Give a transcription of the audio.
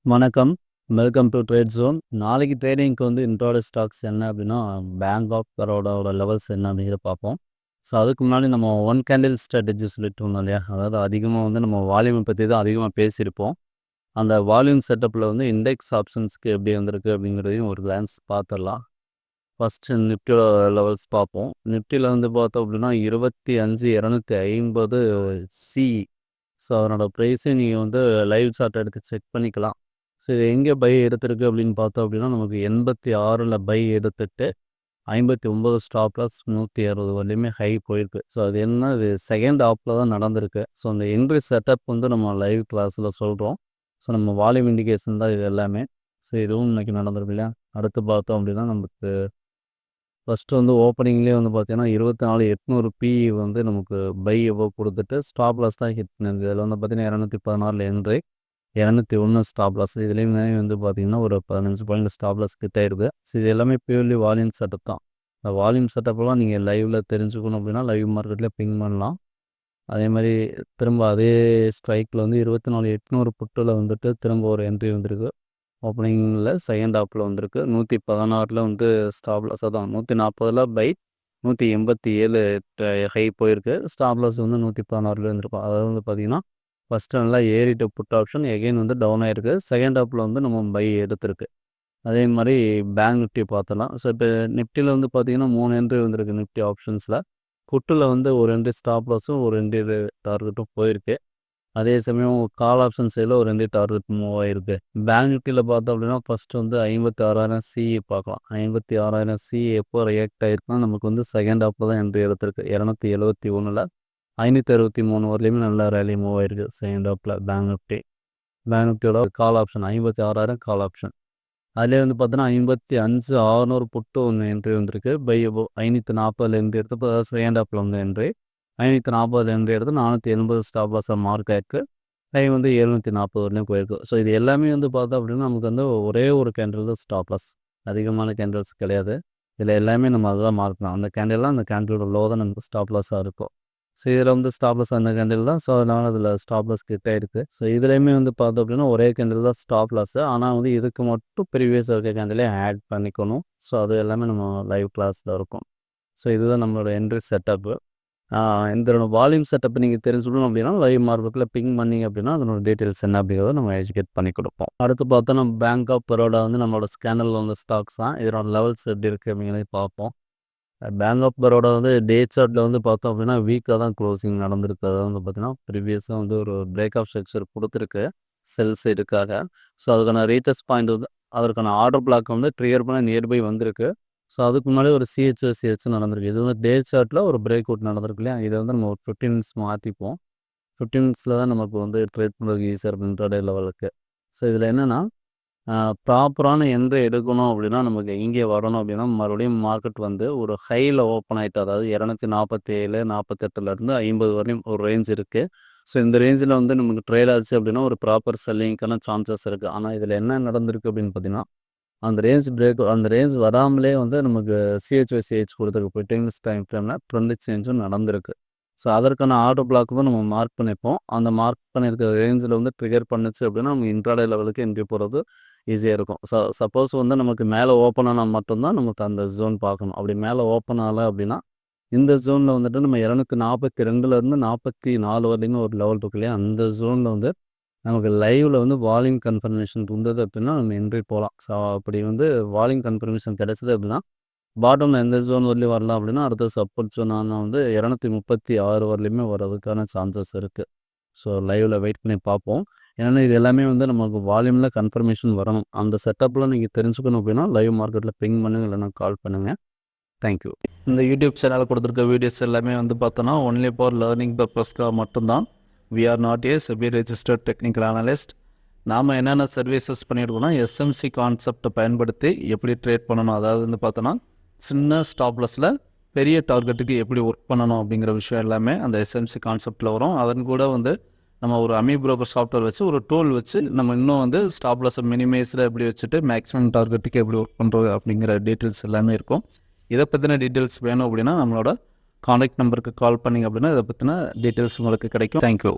வணக்கம். Welcome to trade zone. நாளைக்கு ட்ரேடிங்க்கு இன்ட்ராடே ஸ்டாக்ஸ் என்ன அப்படின்னா, பேங்க் ஆஃப் பரோடாவோட லெவல்ஸ் என்ன அப்படிங்கிறத பார்ப்போம். ஸோ அதுக்கு முன்னாடி நம்ம ஒன் கேண்டில் ஸ்ட்ராட்டஜி சொல்லிட்டு இருந்தோம் இல்லையா? அதாவது அதிகமாக நம்ம வால்யூமை பற்றி தான் அதிகமாக பேசியிருப்போம். அந்த வால்யூம் செட்டப்பில் இண்டெக்ஸ் ஆப்ஷன்ஸ்க்கு எப்படி வந்திருக்கு அப்படிங்கிறதையும் ஒரு கிளான்ஸ் பார்த்துடலாம். ஃபஸ்ட்டு நிஃப்டியோட லெவல்ஸ் பார்ப்போம். நிஃப்டியில் பார்த்தோம் அப்படின்னா 25,250 சி. ஸோ அதனோட ப்ரைஸை நீங்கள் லைவ் சார்ட் எடுத்து செக் பண்ணிக்கலாம். ஸோ இது எங்கே பை எடுத்திருக்கு அப்படின்னு பார்த்தோம் அப்படின்னா, நமக்கு 86ல் பை எடுத்துட்டு 59 ஸ்டாப் லாஸ் 160 வரலையுமே ஹை போயிருக்கு. ஸோ அது என்ன, இது செகண்ட் ஹாஃபில் தான் நடந்திருக்கு. ஸோ அந்த என்ட்ரி செட்டப் நம்ம லைவ் கிளாஸில் சொல்கிறோம். ஸோ நம்ம வால்யூம் இண்டிகேஷன் தான் இது எல்லாமே. ஸோ இதுவும் இன்றைக்கி நடந்திருக்கு இல்லையா? அடுத்து பார்த்தோம் அப்படின்னா நமக்கு ஃபஸ்ட்டு ஓப்பனிங்லேயே பார்த்தீங்கன்னா 24,800 பிஇ நமக்கு பை எவ்வளோ கொடுத்துட்டு ஸ்டாப் லாஸ் தான் ஹிட் பண்ணிருக்கு. இதில் பார்த்தீங்கன்னா 216 என்ட்ரி, 201 ஸ்டாப் லாஸ். இதுலேயுமே பார்த்தீங்கன்னா ஒரு 15 பாயிண்ட் ஸ்டாப் லாஸ் கிட்ட இருக்குது. ஸோ இது எல்லாமே பியூர்லி வால்யூம் செட்டப் தான். இந்த வால்யூம் செட்டப்லாம் நீங்கள் லைவில் தெரிஞ்சுக்கணும் அப்படின்னா லைவ் மார்க்கெட்டில் பிங் பண்ணலாம். அதே மாதிரி திரும்ப அதே ஸ்ட்ரைக்கில் 24,800 புட்டில் திரும்ப ஒரு என்ட்ரி வந்திருக்கு. ஓப்பனிங்கில் செகண்ட் ஹாஃபில் வந்திருக்கு. 116ல் ஸ்டாப் லாஸ் அதான் 140ல் பை, 187 ஹை போயிருக்கு. ஸ்டாப் லாஸ் 116ல் இருந்திருக்கும். அதாவது பார்த்தீங்கன்னா ஃபஸ்ட்டு நல்லா ஏறிட்டு புட் ஆப்ஷன் எகெயின் டவுன் ஆகிருக்கு. செகண்ட் ஹாஃபில் நம்ம பை எடுத்திருக்கு. அதே மாதிரி பேங்க் நிஃப்டி பார்த்தலாம். ஸோ இப்போ நிஃப்டியில் பார்த்தீங்கன்னா 3 என்ட்ரி வந்திருக்கு நிஃப்டி ஆப்ஷன்ஸில். புட்டில் ஒரு என்ட்ரி ஸ்டாப் லாஸும் ஒரு என்ட்ரி டார்கெட்டும் போயிருக்கு. அதே சமயம் கால் ஆப்ஷன் சைடில் ஒரு 2 டார்கெட் மூவ் ஆகிருக்கு. பேங்க் நிஃப்டியில் பார்த்தோம் அப்படின்னா ஃபஸ்ட்டு 56,000 சிஇ பார்க்கலாம். 56,000 சிஇ எப்போ ரியாக்ட் ஆகிருக்குன்னா நமக்கு செகண்ட் ஹாஃபில் தான் என்ட்ரி எடுத்திருக்கு. 271ல் 563 வரலையுமே நல்லா ரேலி மூவ் ஆகிருக்கு செகண்ட் ஹாஃபில் பேங்க் நிஃப்டி. பேங்க் நிஃப்டியோட கால் ஆப்ஷன் 56,000 கால் ஆப்ஷன். அதிலே பார்த்தோன்னா 55,600 புட்டு என்ட்ரி வந்திருக்கு. பை 540 என்ட்ரி எடுத்து செகண்ட் ஹாஃபில் என்ட்ரி 540 என்ட்ரி எடுத்து 480 ஸ்டாப் லாஸாக மார்க் ஆயிருக்கு. கை 740 வரலையும் போயிருக்கு. ஸோ இது எல்லாமே பார்த்தோம் அப்படின்னா நமக்கு ஒரே ஒரு கேண்டில் தான் ஸ்டாப் லாஸ். அதிகமான கேண்டில்ஸ் கிடையாது. இதில் எல்லாமே நம்ம அதுதான் மார்க்கணும். அந்த கேண்டில்லாம் அந்த கேண்டிலோட லோ தான் நமக்கு ஸ்டாப் லாஸாக இருக்கும். ஸோ இதில் ஸ்டாப் லாஸ் அந்த கேண்டில் தான். ஸோ அதனால் அதில் ஸ்டாப் லாஸ் கிட்ட இருக்குது. ஸோ இதுலேயுமே பார்த்தோம் அப்படின்னா ஒரே கேண்டில் தான் ஸ்டாப் லாஸு. ஆனால் இதுக்கு மட்டும் ப்ரீவியஸ் இருக்க கேண்டிலே ஆட் பண்ணிக்கணும். ஸோ அது எல்லாமே நம்ம லைவ் கிளாஸில் இருக்கும். ஸோ இதுதான் நம்மளோட என்ட்ரி செட்டப்பு. இந்த வால்யூம் செட்டப் நீங்கள் தெரிஞ்சுக்கணும் அப்படின்னா லைவ் மார்க்கெட்டில் பிங் பண்ணிங்க அப்படின்னா அதனோட டீட்டெயில்ஸ் என்ன அப்படிங்கிறத நம்ம எஜுகேட் பண்ணி கொடுப்போம். அடுத்து பார்த்தா நம்ம பேங்க் ஆஃப் பரோடா நம்மளோட ஸ்கேனரில் ஸ்டாக்ஸ் தான். இதனோட லெவல்ஸ் எப்படி இருக்குது அப்படிங்கிறத பார்ப்போம். பேங்க் ஆஃப் பரோடா டே சார்ட்டில் பார்த்தோம் அப்படின்னா வீக்காக தான் க்ளோசிங் நடந்திருக்கு. அதாவது பார்த்தீங்கன்னா ப்ரீவியஸாக ஒரு பிரேக் ஆஃப் ஸ்ட்ரக்சர் கொடுத்துருக்கு செல் சைடுக்காக. ஸோ அதுக்கான ரீட்டஸ்ட் பாயிண்ட் அதற்கான ஆர்டர் பிளாக் ட்ரிகர் பண்ண நியர்பை வந்திருக்கு. ஸோ அதுக்கு முன்னாடி ஒரு சிஹெச் நடந்திருக்கு. இது டே சார்ட்டில் ஒரு பிரேக் அவுட் நடந்திருக்கு இல்லையா? இதை நம்ம ஒரு 15 மினிட்ஸ் மாற்றிப்போம். 15 மினிட்ஸில் தான் நமக்கு ட்ரேட் பண்ணுறதுக்கு ஈஸியாக இருக்கும் இன்ட்ராடே லெவலுக்கு. ஸோ இதில் என்னென்னா ப்ராப்பரான என்ட்ரி எடுக்கணும் அப்படின்னா நமக்கு இங்கே வரணும் அப்படின்னா மறுபடியும் மார்க்கெட் ஒரு ஹையில் ஓப்பன் ஆகிட்டு, அதாவது 247, 48லேருந்து 50 வரையும் ஒரு ரேஞ்ச் இருக்குது. ஸோ இந்த ரேஞ்சில் நமக்கு ட்ரேட் ஆச்சு அப்படின்னா ஒரு ப்ராப்பர் செல்லிங்க்கான சான்சஸ் இருக்குது. ஆனால் இதில் என்ன நடந்திருக்கு அப்படின்னு பார்த்தீங்கன்னா அந்த ரேஞ்ச் வராமலே நமக்கு சிஹெச் கொடுத்துருக்கு. போய் 10 மினிட்ஸ் டைம் ஃப்ரேமில் ட்ரெண்ட் சேஞ்சும் நடந்திருக்கு. ஸோ அதற்கான ஆர்டர் பிளாக் தான் நம்ம மார்க் பண்ணிப்போம். அந்த மார்க் பண்ணியிருக்க ரேஞ்சில் ட்ரிகர் பண்ணுச்சு அப்படின்னா நம்ம இன்ட்ராடே லெவலுக்கு என்ட்ரி போகிறது ஈஸியாக இருக்கும். சப்போஸ் நமக்கு மேலே ஓப்பன் ஆனால் மட்டும்தான் நமக்கு அந்த ஜோன் பார்க்கணும். அப்படி மேலே ஓப்பன் ஆகலை அப்படின்னா இந்த ஜோனில் நம்ம 242லேருந்து 44 வரைக்கும் ஒரு லெவல் இருக்கு இல்லையா? அந்த ஜோனில் நமக்கு லைவில் வால்யூம் கன்ஃபர்மேஷன் இருந்தது அப்படின்னா நம்ம என்ட்ரி போகலாம். ஸோ அப்படி வால்யூம் கன்ஃபர்மேஷன் கிடச்சிது அப்படின்னா பாட்டமில் எந்த ஜோன் வரலையும் வரலாம் அப்படின்னா அடுத்த சப்போர்ட் ஜோனான 236 வரலையுமே வர்றதுக்கான சான்சஸ் இருக்குது. ஸோ லைவில் வெயிட் பண்ணி பார்ப்போம். ஏன்னா இது எல்லாமே நமக்கு வால்யூமில் கன்ஃபர்மேஷன் வரணும். அந்த செட்டப்பில் நீங்கள் தெரிஞ்சுக்கணும் அப்படின்னா லைவ் மார்க்கெட்டில் பிங் பண்ணுங்கள், இல்லைன்னா கால் பண்ணுங்கள். தேங்க்யூ. இந்த யூடியூப் சேனலில் கொடுத்துருக்க வீடியோஸ் எல்லாமே பார்த்தோன்னா ஒன்லி ஃபார் லேர்னிங் பர்பஸ்க்காக மட்டும்தான். We are not a SEBI registered technical analyst. நாம் என்னென்ன சர்வீசஸ் பண்ணியிருக்கோம்னா எஸ்எம்சி கான்செப்டை பயன்படுத்தி எப்படி ட்ரேட் பண்ணணும், அதாவது பார்த்தோன்னா சின்ன ஸ்டாப்லஸில் பெரிய டார்கெட்டுக்கு எப்படி ஒர்க் பண்ணணும் அப்படிங்கிற விஷயம் எல்லாமே அந்த எஸ்எம்சி கான்செப்டில் வரும். அதன் கூட நம்ம ஒரு அமி புரோக்கர் சாஃப்ட்வேர் வச்சு ஒரு டூல் வச்சு நம்ம இன்னும் ஸ்டாப்லஸை மினிமைஸில் எப்படி வச்சுட்டு மேக்ஸிமம் டார்கெட்டுக்கு எப்படி ஒர்க் பண்ணுறது அப்படிங்கிற டீட்டெயில்ஸ் எல்லாமே இருக்கும். இதை பற்றின டீட்டெயில்ஸ் வேணும் அப்படின்னா நம்மளோட கான்டாக்ட் நம்பருக்கு கால் பண்ணிங்க அப்படின்னா இதை பற்றின டீட்டெயில்ஸ் உங்களுக்கு கிடைக்கும். தேங்க்யூ.